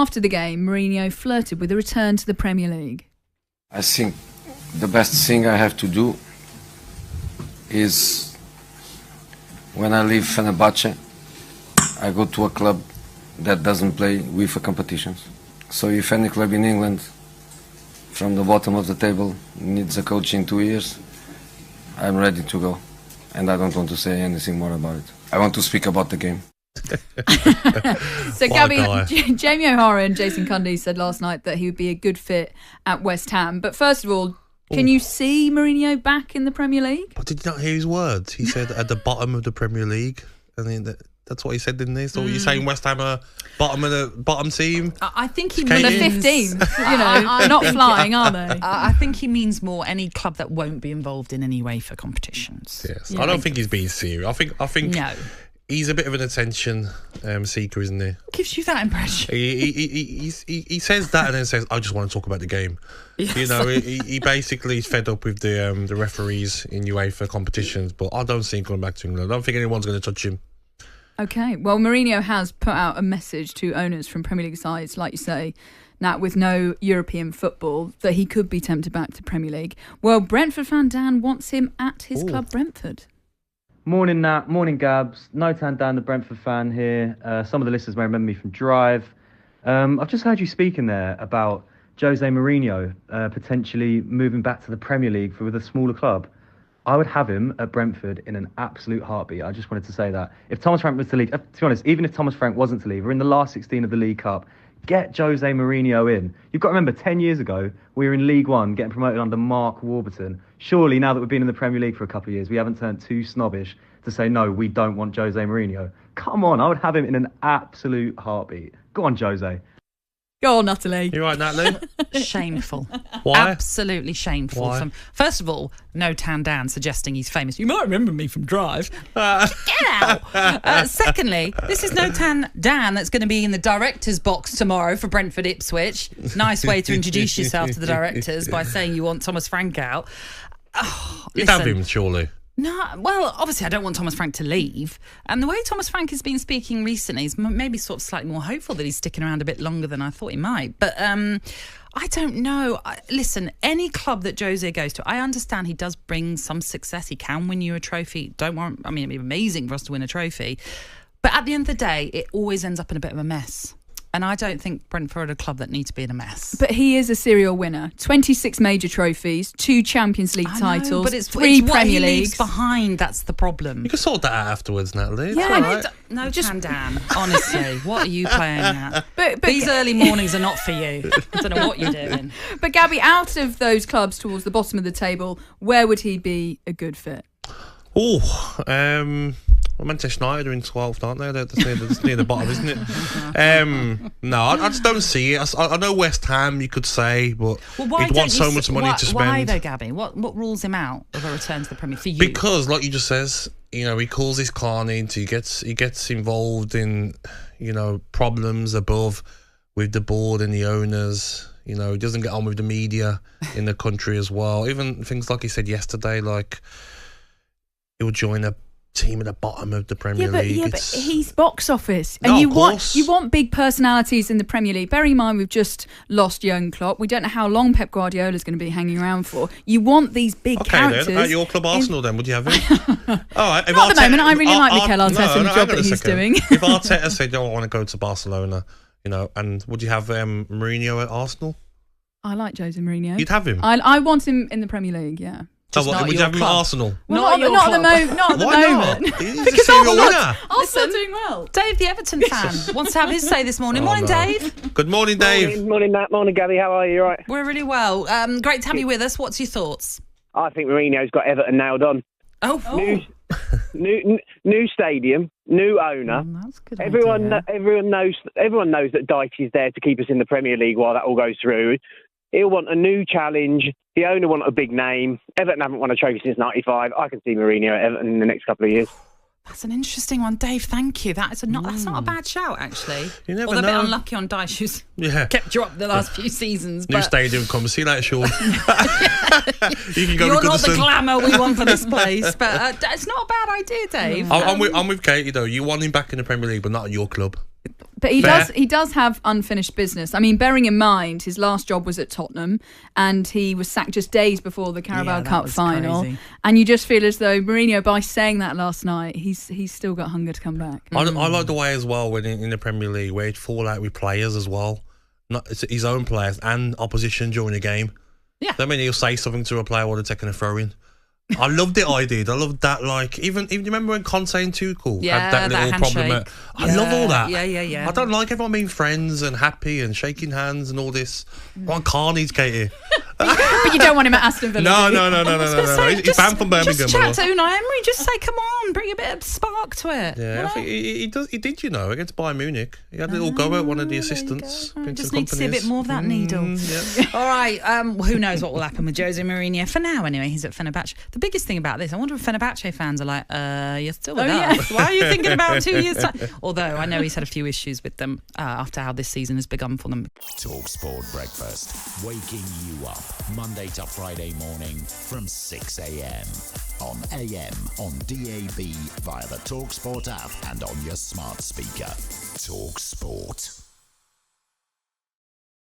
after the game, Mourinho flirted with a return to the Premier League. I think the best thing I have to do is when I leave Fenerbahce, I go to a club that doesn't play UEFA competitions. So if any club in England from the bottom of the table needs a coach in 2 years, I'm ready to go. And I don't want to say anything more about it. I want to speak about the game. So Gabby, Jamie O'Hara and Jason Cundy said last night that he would be a good fit at West Ham. But first of all, can you see Mourinho back in the Premier League? But did you not hear his words? He said at the bottom of the Premier League. And that's what he said, didn't he? So you're saying West Ham are bottom team? I think he means means... the 15th. They're not flying, are they? I think he means more any club that won't be involved in any UEFA competitions. Yes. Yeah. I don't think he's being serious. I think no. He's a bit of an attention seeker, isn't he? Gives you that impression. He says that and then says, I just want to talk about the game. Yes. You know, he basically is fed up with the referees in UEFA competitions, but I don't see him coming back to England. I don't think anyone's going to touch him. Okay, well, Mourinho has put out a message to owners from Premier League sides, like you say, now with no European football, that he could be tempted back to Premier League. Well, Brentford fan Dan wants him at his club, Brentford. Morning, Nat. Morning, Gabs. Notan Dan, the Brentford fan here. Some of the listeners may remember me from Drive. I've just heard you speaking there about José Mourinho potentially moving back to the Premier League with a smaller club. I would have him at Brentford in an absolute heartbeat. I just wanted to say that. If Thomas Frank was to leave, to be honest, even if Thomas Frank wasn't to leave, we're in the last 16 of the League Cup, get José Mourinho in. You've got to remember, 10 years ago, we were in League One getting promoted under Mark Warburton. Surely, now that we've been in the Premier League for a couple of years, we haven't turned too snobbish to say, no, we don't want José Mourinho. Come on, I would have him in an absolute heartbeat. Go on, José. Go on, Natalie. You right, Natalie? Shameful. Why? Absolutely shameful. Why? First of all, no Tan Dan suggesting he's famous. You might remember me from Drive. Get out. Secondly, this is no Tan Dan that's going to be in the director's box tomorrow for Brentford Ipswich. Nice way to introduce yourself to the directors by saying you want Thomas Frank out. Oh, you'd have him, surely. No, well, obviously I don't want Thomas Frank to leave. And the way Thomas Frank has been speaking recently is maybe sort of slightly more hopeful that he's sticking around a bit longer than I thought he might. But I don't know. Listen, any club that Jose goes to, I understand he does bring some success. He can win you a trophy. Don't worry. I mean, it'd be amazing for us to win a trophy. But at the end of the day, it always ends up in a bit of a mess. And I don't think Brentford are a club that need to be in a mess. But he is a serial winner. 26 major trophies, 2 Champions League titles, but it's 3 what Premier he Leagues. leaves behind, that's the problem. You can sort that out afterwards, Natalie. Yeah, all right. No, just Dan. Honestly, what are you playing at? But these early mornings are not for you. I don't know what you're doing. But Gabby, out of those clubs towards the bottom of the table, where would he be a good fit? Well, Manchester United are in 12th, aren't they? That's near the bottom, isn't it? No, I just don't see it. I know West Ham, you could say, but he'd want so much money to spend. Why though, Gabby? What rules him out of a return to the Premier League for you? Because, like you just says, he calls his clan into. He gets involved in, problems above with the board and the owners. He doesn't get on with the media in the country as well. Even things like he said yesterday, like he'll join a team at the bottom of the Premier League. But he's box office, and you want big personalities in the Premier League. Bearing in mind we've just lost Jurgen Klopp. We don't know how long Pep Guardiola's going to be hanging around for. You want these big characters. Then, at your club Arsenal, then would you have him? All right. Not at the moment. I really like Mikel Arteta and the job that he's doing. If Arteta said, "I want to go to Barcelona," and would you have Mourinho at Arsenal? I like Jose Mourinho. You'd have him. I want him in the Premier League. Yeah. Would you have him at Arsenal? Not at the moment. Why not? He's a serial winner. Arsenal doing well. Dave, the Everton fan, wants to have his say this morning. Morning, Dave. Good morning, Dave. Morning, Matt. Morning, Gabby. How are you? All right? We're really well. Great to have you with us. What's your thoughts? I think Mourinho's got Everton nailed on. New stadium, new owner. That's good. Everyone knows that Dyche is there to keep us in the Premier League while that all goes through. He'll want a new challenge. The owner want a big name. Everton haven't won a trophy since '95. I can see Mourinho at Everton in the next couple of years. That's an interesting one, Dave. Thank you. That's not a bad shout, actually. You never know. A bit unlucky on Dyche, who's kept you up the last few seasons. New stadium, come see you later, Sean. You can go. You're not the glamour we want for this place, but it's not a bad idea, Dave. I'm with Katie though. You want him back in the Premier League, but not at your club. But he does have unfinished business. I mean, bearing in mind his last job was at Tottenham, and he was sacked just days before the Carabao Cup final. Crazy. And you just feel as though Mourinho, by saying that last night, he's still got hunger to come back. I like the way as well when in the Premier League where he'd fall out with players as well, not his own players and opposition during the game. Yeah, I mean he'll say something to a player while they're taking a throw in. I loved it. I did. I loved that. Like even you remember when Conte and Tuchel had that little problem. I love all that. Yeah. I don't like everyone being friends and happy and shaking hands and all this. One carnage, Katie. But you don't want him at Aston Villa. No. He's banned from Birmingham. Just chat to Unai Emery. Just say, come on, bring a bit of spark to it. Yeah, I think he does. He did, against Bayern Munich. He had a little go at one of the assistants. Just need to see a bit more of that needle. Yeah. All right. Who knows what will happen with Jose Mourinho? For now, anyway, he's at Fenerbahce. The biggest thing about this, I wonder if Fenerbahce fans are like, you're still with us. Why are you thinking about 2 years' time? Although I know he's had a few issues with them after how this season has begun for them. talkSPORT Breakfast, waking you up Monday to Friday morning from 6 a.m. on AM, on DAB, via the talkSPORT app and on your smart speaker. talkSPORT.